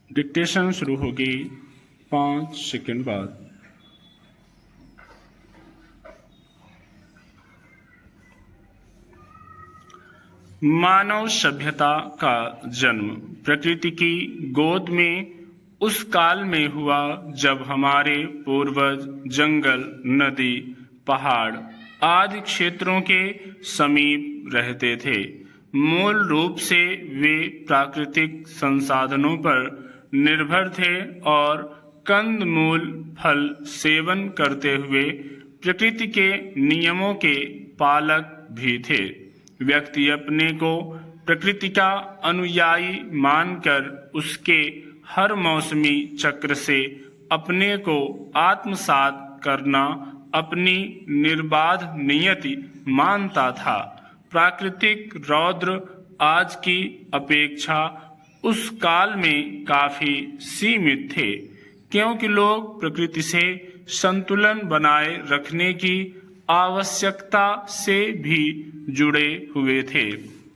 Dictation शुरू होगी 5 second बाद। मानव सभ्यता का जन्म प्रकृति की गोद में उस काल में हुआ जब हमारे पूर्वज जंगल, नदी, पहाड़ आदि क्षेत्रों के समीप रहते थे। मूल रूप से वे प्राकृतिक संसाधनों पर निर्भर थे और कंदमूल फल सेवन करते हुए प्रकृति के नियमों के पालक भी थे। व्यक्ति अपने को प्रकृति का अनुयायी मानकर उसके हर मौसमी चक्र से अपने को आत्मसात करना अपनी निर्बाध नियति मानता था। प्राकृतिक रौद्र आज की अपेक्षा उस काल में काफी सीमित थे, क्योंकि लोग प्रकृति से संतुलन बनाए रखने की आवश्यकता से भी जुड़े हुए थे।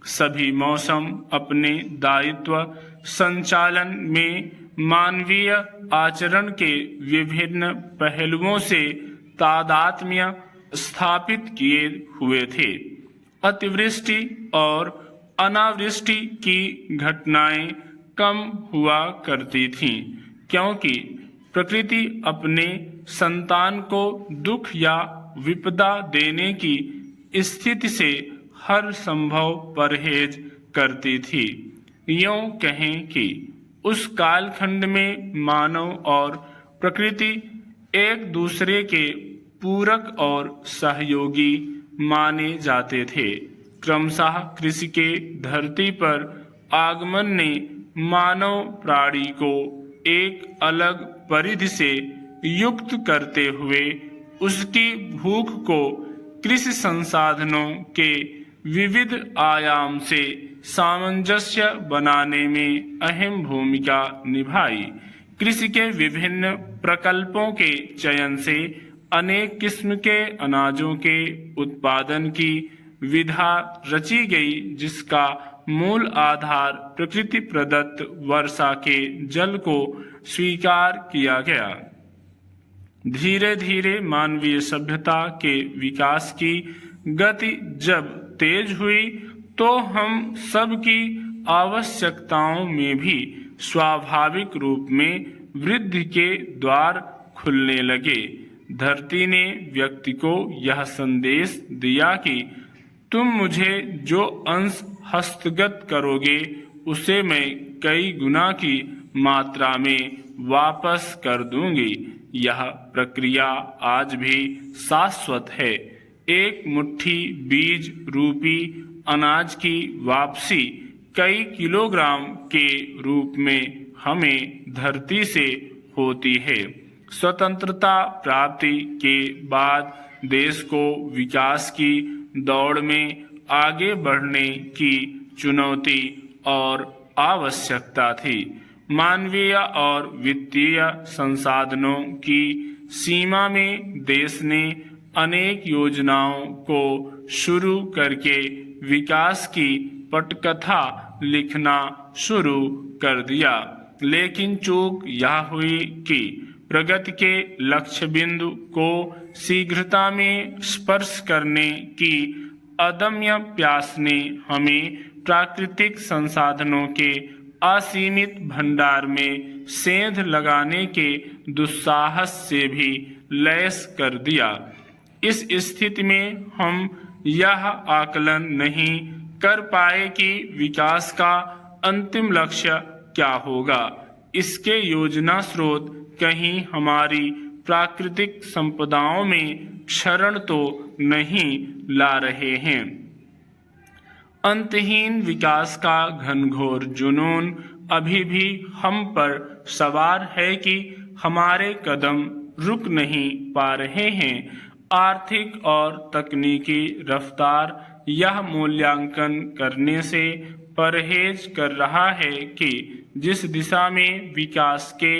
सभी मौसम अपने दायित्व संचालन में मानवीय आचरण के विभिन्न पहलुओं से तादात्म्य स्थापित किए हुए थे। अतिवृष्टि और अनावृष्टि की घटनाएं कम हुआ करती थीं, क्योंकि प्रकृति अपने संतान को दुख या विपदा देने की स्थिति से हर संभव परहेज करती थी। यूं कहें कि उस कालखंड में मानव और प्रकृति एक दूसरे के पूरक और सहयोगी माने जाते थे। क्रमशः कृषि के धरती पर आगमन ने मानव प्राणी को एक अलग परिधि से युक्त करते हुए उसकी भूख को कृषि संसाधनों के विविध आयाम से सामंजस्य बनाने में अहम भूमिका निभाई। कृषि के विभिन्न प्रकल्पों के चयन से अनेक किस्म के अनाजों के उत्पादन की विधा रची गई, जिसका मूल आधार प्रकृति प्रदत्त वर्षा के जल को स्वीकार किया गया। धीरे धीरे मानवीय सभ्यता के विकास की गति जब तेज हुई तो हम सबकी आवश्यकताओं में भी स्वाभाविक रूप में वृद्धि के द्वार खुलने लगे। धरती ने व्यक्ति को यह संदेश दिया कि तुम मुझे जो अंश हस्तगत करोगे उसे मैं कई गुना की मात्रा में वापस कर दूंगी। यह प्रक्रिया आज भी शाश्वत है। एक मुट्ठी बीज रूपी अनाज की वापसी कई किलोग्राम के रूप में हमें धरती से होती है। स्वतंत्रता प्राप्ति के बाद देश को विकास की दौड़ में आगे बढ़ने की चुनौती और आवश्यकता थी। मानवीय और वित्तीय संसाधनों की सीमा में देश ने अनेक योजनाओं को शुरू करके विकास की पटकथा लिखना शुरू कर दिया। लेकिन चूक यह हुई कि प्रगति के लक्ष्य बिंदु को शीघ्रता में स्पर्श करने की अदम्य प्यास ने हमें प्राकृतिक संसाधनों के असीमित भंडार में सेंध लगाने के दुस्साहस से भी लैस कर दिया। इस स्थिति में हम यह आकलन नहीं कर पाए कि विकास का अंतिम लक्ष्य क्या होगा। इसके योजना स्रोत कहीं हमारी प्राकृतिक संपदाओं में क्षरण तो नहीं ला रहे हैं। अंतहीन विकास का घनघोर जुनून अभी भी हम पर सवार है कि हमारे कदम रुक नहीं पा रहे हैं। आर्थिक और तकनीकी रफ्तार यह मूल्यांकन करने से परहेज कर रहा है कि जिस दिशा में विकास के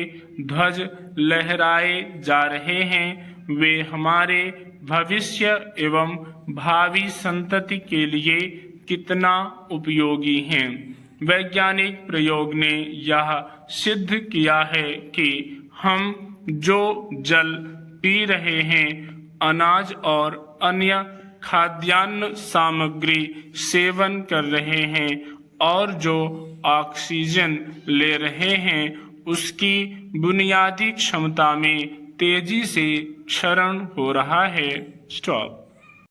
ध्वज लहराए जा रहे हैं वे हमारे भविष्य एवं भावी संतति के लिए कितना उपयोगी हैं। वैज्ञानिक प्रयोग ने यह सिद्ध किया है कि हम जो जल पी रहे हैं, अनाज और अन्य खाद्यान्न सामग्री सेवन कर रहे हैं और जो ऑक्सीजन ले रहे हैं, उसकी बुनियादी क्षमता में तेजी से क्षरण हो रहा है। स्टॉप।